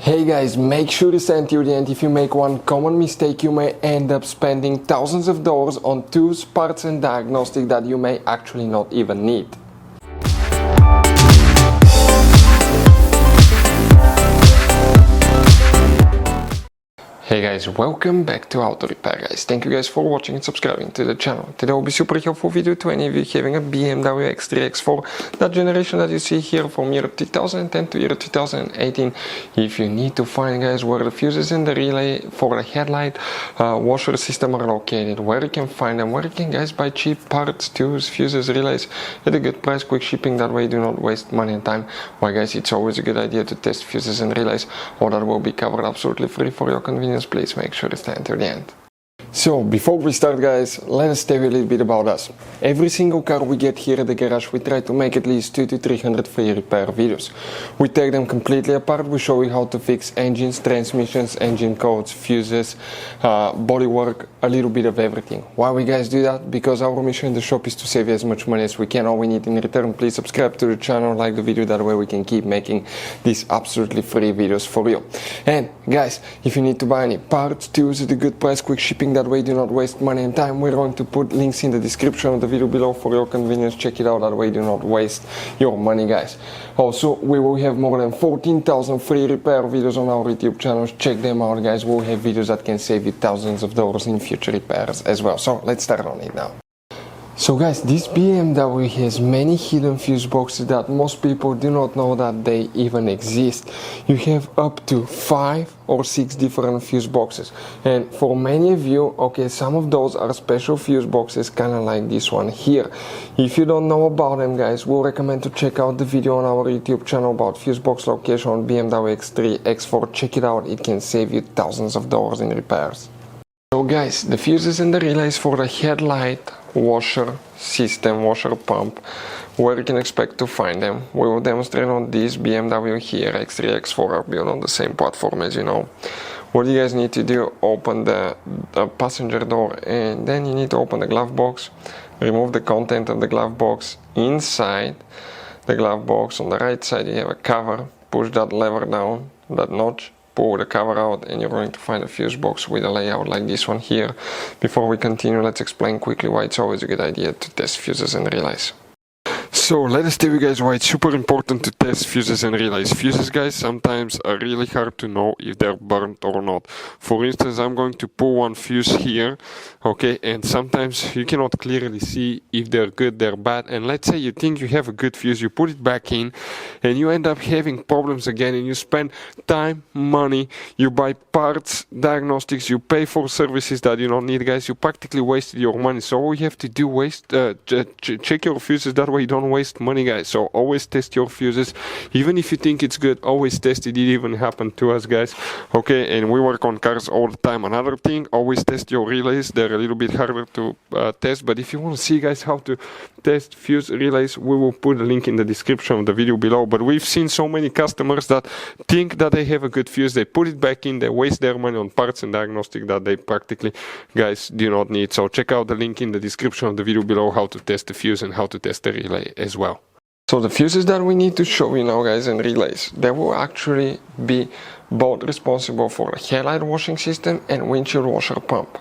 Hey guys, make sure to stay until the end. If you make one common mistake, you may end up spending thousands of dollars on tools, parts and diagnostics that you may actually not even need. Hey guys, welcome back to Auto Repair guys. Thank you guys for watching and subscribing to the channel. Today will be super helpful video to any of you having a BMW X3, X4, that generation that you see here from year 2010 to year 2018. If you need to find guys where the fuses in the relay for the headlight washer system are located, where you can find them, where you can guys buy cheap parts, tools, fuses, relays at a good price, quick shipping, that way you do not waste money and time. Why guys, it's always a good idea to test fuses and relays. All that will be covered absolutely free for your convenience. Please make sure to stay until the end. So before we start guys, let us tell you a little bit about us. Every single car we get here at the garage, we try to make at least 200 to 300 free repair videos. We take them completely apart, we show you how to fix engines, transmissions, engine codes, fuses, bodywork, a little bit of everything. Why we guys do that? Because our mission in the shop is to save you as much money as we can. All we need in return, please subscribe to the channel, like the video, that way we can keep making these absolutely free videos for you. And guys, if you need to buy any parts, tools at a good price, quick shipping, that way do not waste money and time, we're going to put links in the description of the video below for your convenience. Check it out, that way do not waste your money guys. Also, we will have more than 14,000 free repair videos on our YouTube channels. Check them out guys. We'll have videos that can save you thousands of dollars in future repairs as well. So let's start on it now. So guys, this BMW has many hidden fuse boxes that most people do not know that they even exist. You have up to 5 or 6 different fuse boxes, and for many of you, okay, some of those are special fuse boxes, kind of like this one here. If you don't know about them guys, we'll recommend to check out the video on our YouTube channel about fuse box location on BMW X3, X4. Check it out, it can save you thousands of dollars in repairs. So guys, the fuses and the relays for the headlight washer system, washer pump, where you can expect to find them, we will demonstrate on this BMW here. X3, X4 are built on the same platform, as you know. What you guys need to do, open the passenger door, and then you need to open the glove box, remove the content of the glove box. Inside the glove box on the right side you have a cover, push that lever down, that notch, pull the cover out, and you're going to find a fuse box with a layout like this one here. Before we continue, let's explain quickly why it's always a good idea to test fuses and relays. So let us tell you guys why it's super important to test fuses and relays. Fuses guys sometimes are really hard to know if they're burnt or not. For instance, I'm going to pull one fuse here, okay, and sometimes you cannot clearly see if they're good, they're bad. And let's say you think you have a good fuse, you put it back in and you end up having problems again, and you spend time, money, you buy parts, diagnostics, you pay for services that you don't need guys. You practically wasted your money. So all you have to do, check your fuses, that way you don't waste money guys. So always test your fuses, even if you think it's good, always test it. It even happened to us guys, okay, and we work on cars all the time. Another thing, always test your relays. They're a little bit harder to test, but if you want to see guys how to test fuse relays, we will put a link in the description of the video below. But we've seen so many customers that think that they have a good fuse, they put it back in, they waste their money on parts and diagnostic that they practically guys do not need. So check out the link in the description of the video below how to test the fuse and how to test the relay as well. So the fuses that we need to show you now guys, and relays, they will actually be both responsible for the headlight washing system and windshield washer pump,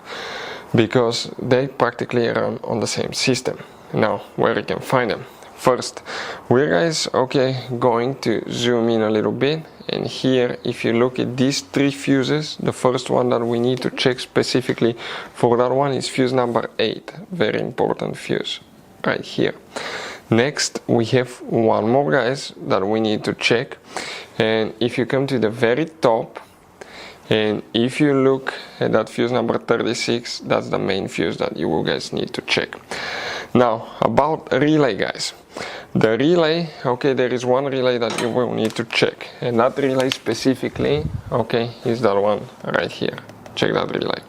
because they practically run on the same system. Now where you can find them. First, we're guys, okay, going to zoom in a little bit, and here if you look at these 3 fuses, the first one that we need to check specifically for that one is fuse number 8, very important fuse right here. Next we have one more guys that we need to check, and if you come to the very top and if you look at that fuse number 36, that's the main fuse that you will guys need to check. Now about relay guys, the relay, okay, there is one relay that you will need to check, and that relay specifically, okay, is that one right here. Check that relay.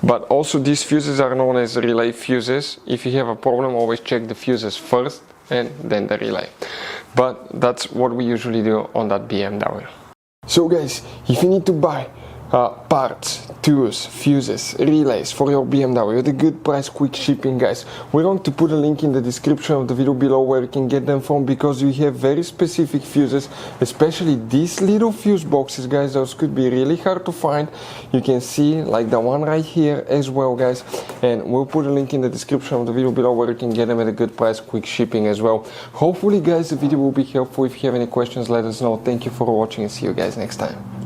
But also these fuses are known as relay fuses. If you have a problem, always check the fuses first and then the relay. But that's what we usually do on that BMW. So guys, if you need to buy parts, tools, fuses, relays for your BMW at a good price, quick shipping, guys. We're going to put a link in the description of the video below where you can get them from, because we have very specific fuses, especially these little fuse boxes, guys. Those could be really hard to find. You can see like the one right here as well, guys, and we'll put a link in the description of the video below where you can get them at a good price, quick shipping as well. Hopefully, guys, the video will be helpful. If you have any questions, let us know. Thank you for watching and see you guys next time.